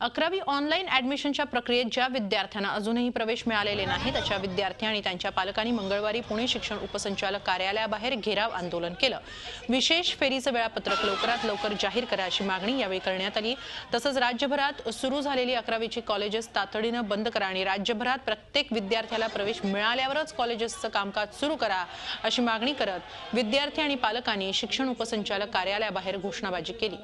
11वी online ॲडमिशनच्या प्रक्रियेत ज्या विद्यार्थ्यांना अजूनही प्रवेश मिळालेले नाही त्याच्या विद्यार्थी आणि त्यांच्या पालकांनी मंगळवारी पुणे शिक्षण उपसंचालक कार्यालयाबाहेर घेराव आंदोलन केलं। विशेष फेरीचं वेळापत्रक लवकरात लवकर जाहीर करा अशी मागणी यावेळी करण्यात आली। तसंच राज्यभरात सुरू झालेली 11वीची कॉलेजेस तातडीनं बंद करा आणि राज्यभरात प्रत्येक विद्यार्थ्याला प्रवेश मिळाल्यावरच कॉलेजेसचं कामकाज सुरू करा अशी मागणी करत विद्यार्थी आणि पालकांनी शिक्षण उपसंचालक कार्यालयाबाहेर घोषणाबाजी केली।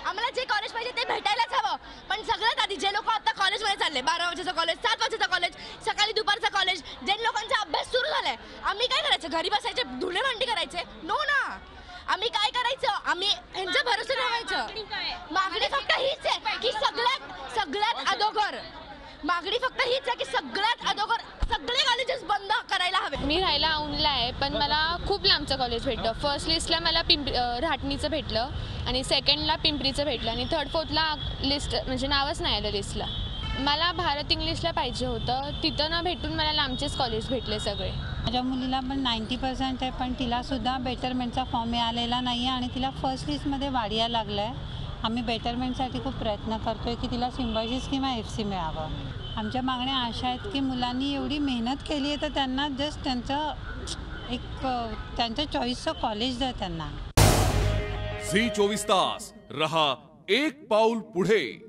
आम्हाला जे कॉलेज पाहिजे ते भेटायलाच हवं, पण सगळ्यात आधी जे लोक आता कॉलेजमध्ये चालले 12 वाजेचं कॉलेज, 7 वाजेचं कॉलेज, सकाळी दुपारचं कॉलेज, जे लोकांचा अभ्यास सुरू झालाय, आम्ही काय करायचं? घरी बसायचे, धुणे भांडी करायचे? नो ना। आम्ही काय करायचं? आम्ही ह्यांच्या भरोसे ठेवायचं। मागणी फक्त हीच आहे की सगळ्यात अगोदर मागणी फक्त हीच आहे की सगळ्यात अगोदर सगळे कॉलेजेस बंद करायला हवे। मी राहायला औंधला आहे, पण मला खूप लांबचं कॉलेज भेटलं। फर्स्ट लिस्टला मला राहटणीचं भेटलं आणि सेकंडला पिंपरीचं भेटलं आणि थर्ड फोर्थला लिस्ट म्हणजे नावच नाही आलं लिस्टला। मला भारत इंग्लिशला पाहिजे होतं, तिथं न भेटून मला लांबचेच कॉलेज भेटले सगळे। माझ्या मुलीला पण 90% आहे, पण तिलासुद्धा बेटरमेंटचा फॉर्म मिळालेला नाही आहे आणि तिला फर्स्ट लिस्टमध्ये वाढीया लागलं आहे। आम्ही बेटरमेंटसाठी खूप प्रयत्न करतो आहे की तिला सिम्बायसिस किंवा FC मिळावं। आमच्या मागण्या अशा आहेत की मुलांनी एवढी मेहनत केली आहे तर त्यांना जस्ट त्यांच्या चॉईसचं कॉलेज द्या त्यांना। झी 24 तास रहा एक पाऊल पुढे।